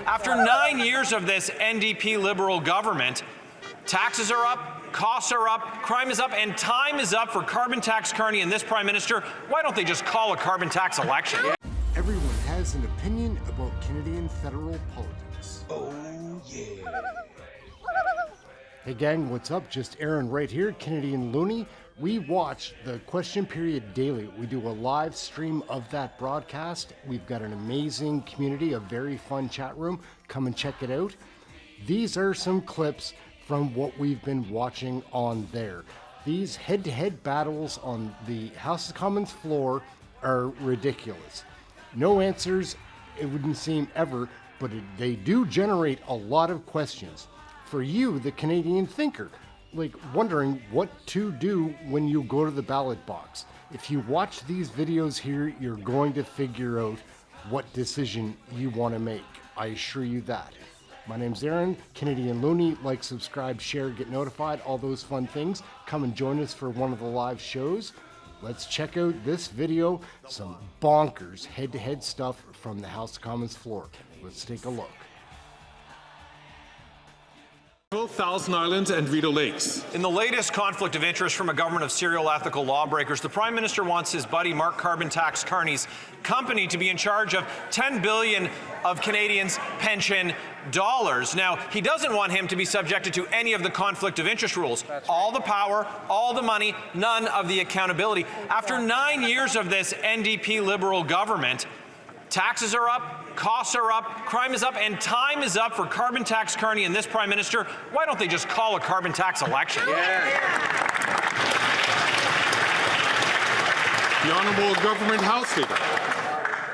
After 9 years of this NDP Liberal government, taxes are up, costs are up, crime is up, and time is up for Carbon Tax Carney and this Prime Minister. Why don't they just call a carbon tax election? Everyone has an opinion about Canadian federal politics. Oh, yeah. Hey gang, what's up? Just Aaron right here, Canadian Looney. We watch the question period daily. We do a live stream of that broadcast. We've got an amazing community, a very fun chat room. Come and check it out. These are some clips from what we've been watching on there. These head-to-head battles on the House of Commons floor are ridiculous. No answers, it wouldn't seem ever, but they do generate a lot of questions. For you, the Canadian thinker, like wondering what to do when you go to the ballot box. If you watch these videos here, you're going to figure out what decision you want to make. I assure you that. My name's Aaron, Canadian Looney. Like, subscribe, share, get notified, all those fun things. Come and join us for one of the live shows. Let's check out this video, some bonkers head-to-head stuff from the House of Commons floor. Let's take a look. Thousand Islands and Rideau Lakes. In the latest conflict of interest from a government of serial ethical lawbreakers, the Prime Minister wants his buddy Mark Carbon Tax Carney's company to be in charge of $10 billion of Canadians' pension dollars. Now, he doesn't want him to be subjected to any of the conflict of interest rules. All the power, all the money, none of the accountability. After 9 years of this NDP Liberal government, taxes are up, costs are up, crime is up, and time is up for Carbon Tax Carney and this Prime Minister. Why don't they just call a carbon tax election? The Honourable Government House Leader.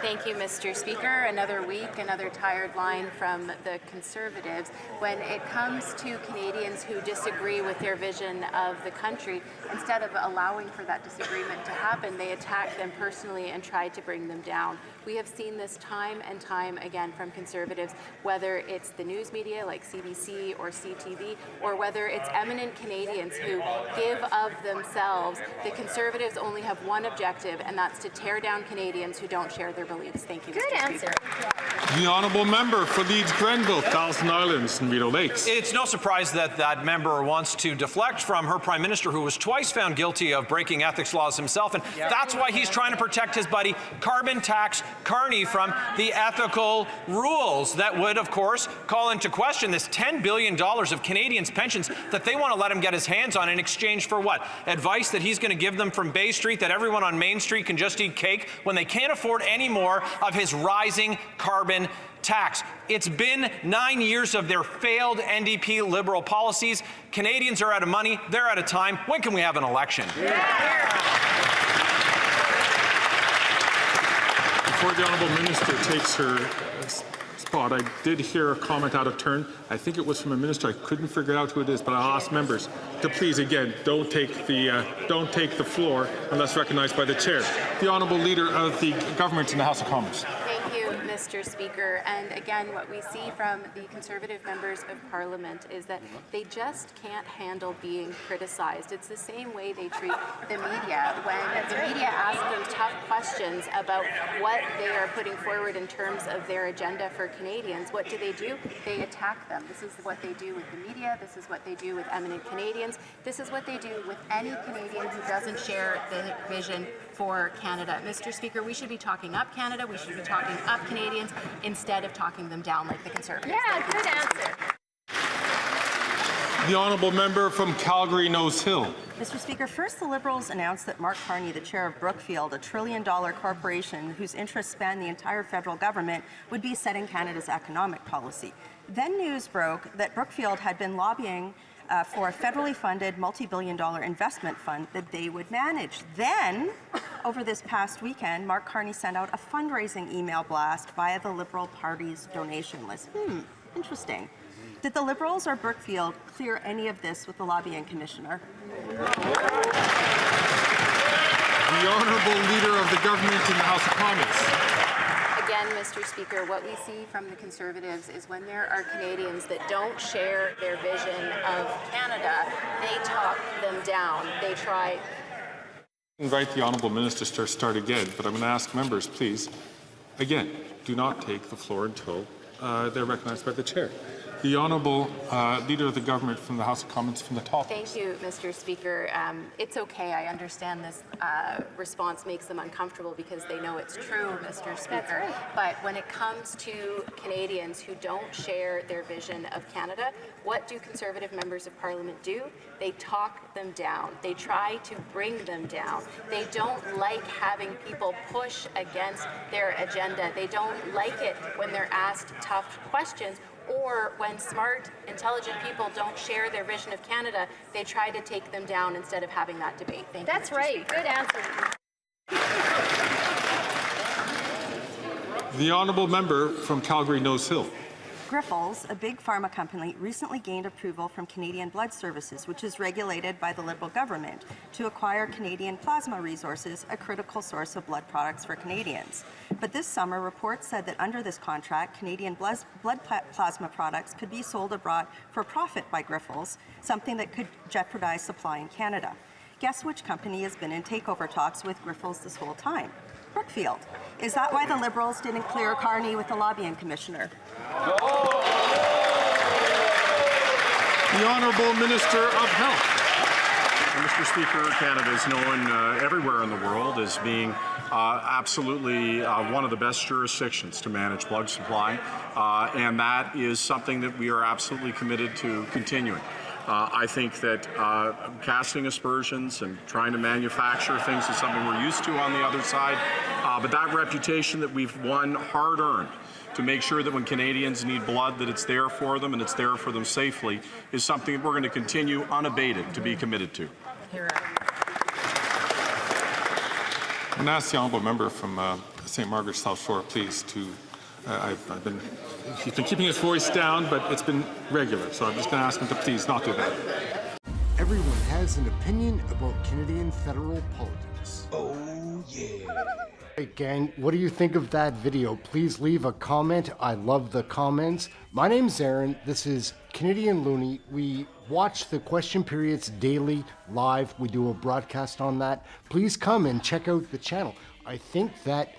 Thank you, Mr. Speaker. Another week, another tired line from the Conservatives. When it comes to Canadians who disagree with their vision of the country, instead of allowing for that disagreement to happen, they attack them personally and try to bring them down. We have seen this time and time again from Conservatives, whether it's the news media like CBC or CTV, or whether it's eminent Canadians who give of themselves. The Conservatives only have one objective, and that's to tear down Canadians who don't share their beliefs. Thank you, Mr. Speaker. The Honourable Member for Leeds-Grenville, Thousand Islands and Rideau Lakes. It's no surprise that that member wants to deflect from her Prime Minister, who was twice found guilty of breaking ethics laws himself, and that's why he's trying to protect his buddy Carbon Tax Carney from the ethical rules that would, of course, call into question this $10 billion of Canadians' pensions that they want to let him get his hands on in exchange for what? Advice that he's going to give them from Bay Street that everyone on Main Street can just eat cake when they can't afford any more of his rising carbon tax. It's been 9 years of their failed NDP Liberal policies. Canadians are out of money. They're out of time. When can we have an election? Before the Honourable Minister takes her spot, I did hear a comment out of turn. I think it was from a minister. I couldn't figure out who it is, but I'll ask members to please, again, don't take the floor unless recognized by the chair. The Honourable Leader of the Government in the House of Commons. Thank you, Mr. Speaker. And again, what we see from the Conservative members of Parliament is that they just can't handle being criticized. It's the same way they treat the media. When the media asks them tough questions about what they are putting forward in terms of their agenda for Canadians, what do? They attack them. This is what they do with the media. This is what they do with eminent Canadians. This is what they do with any Canadian who doesn't share the vision for Canada. Mr. Speaker, we should be talking up Canada. We should be talking up Canadians instead of talking them down like the Conservatives. Yeah, good answer. The Honourable Member from Calgary Nose Hill. Mr. Speaker, first the Liberals announced that Mark Carney, the chair of Brookfield, a trillion-dollar corporation whose interests span the entire federal government, would be setting Canada's economic policy. Then news broke that Brookfield had been lobbying for a federally funded multi-billion-dollar investment fund that they would manage. Then, over this past weekend, Mark Carney sent out a fundraising email blast via the Liberal Party's donation list. Interesting. Did the Liberals or Brookfield clear any of this with the lobbying commissioner? The Honourable Leader of the Government in the House of Commons. Again, Mr. Speaker, what we see from the Conservatives is when there are Canadians that don't share their vision of Canada, they talk them down. They try. Invite the Honourable Minister to start again, but I'm going to ask members, please, again, do not take the floor until they're recognized by the chair. The Honourable Leader of the Government from the House of Commons from the top. Thank you, Mr. Speaker. It's okay. I understand this response makes them uncomfortable because they know it's true, Mr. Speaker. Right. But when it comes to Canadians who don't share their vision of Canada, what do Conservative members of Parliament do? They talk them down. They try to bring them down. They don't like having people push against their agenda. They don't like it when they're asked tough questions, or when smart, intelligent people don't share their vision of Canada, they try to take them down instead of having that debate. Thank you. That's right. Good answer. The Honourable Member from Calgary Nose Hill. Grifols, a big pharma company, recently gained approval from Canadian Blood Services, which is regulated by the Liberal government, to acquire Canadian plasma resources, a critical source of blood products for Canadians. But this summer, reports said that under this contract, Canadian blood plasma products could be sold abroad for profit by Grifols, something that could jeopardize supply in Canada. Guess which company has been in takeover talks with Grifols this whole time? Brookfield. Is that why the Liberals didn't clear Carney with the lobbying commissioner? The Honourable Minister of Health. Mr. Speaker, Canada is known everywhere in the world as being absolutely one of the best jurisdictions to manage blood supply, and that is something that we are absolutely committed to continuing. I think that casting aspersions and trying to manufacture things is something we're used to on the other side, but that reputation that we've won hard-earned to make sure that when Canadians need blood that it's there for them and it's there for them safely is something that we're going to continue unabated to be committed to. I'm going to ask the Honourable Member from St. Margaret's South Shore, please, to he's been keeping his voice down, but it's been regular, so I'm just going to ask him to please not do that. Everyone has an opinion about Canadian federal politics. Oh, yeah. Hey gang, what do you think of that video? Please leave a comment. I love the comments. My name's Aaron. This is Canadian Looney. We watch the question periods daily live. We do a broadcast on that. Please come and check out the channel. I think that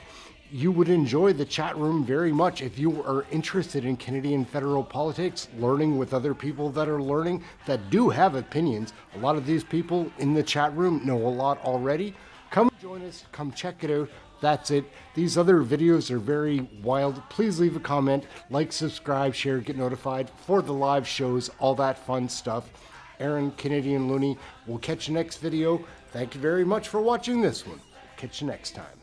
you would enjoy the chat room very much if you are interested in Canadian federal politics, learning with other people that are learning, that do have opinions. A lot of these people in the chat room know a lot already. Come join us, come check it out. That's it. These other videos are very wild. Please leave a comment, like, subscribe, share, get notified for the live shows, all that fun stuff. Aaron, Canadian Looney. We'll catch you next video. Thank you very much for watching this one. Catch you next time.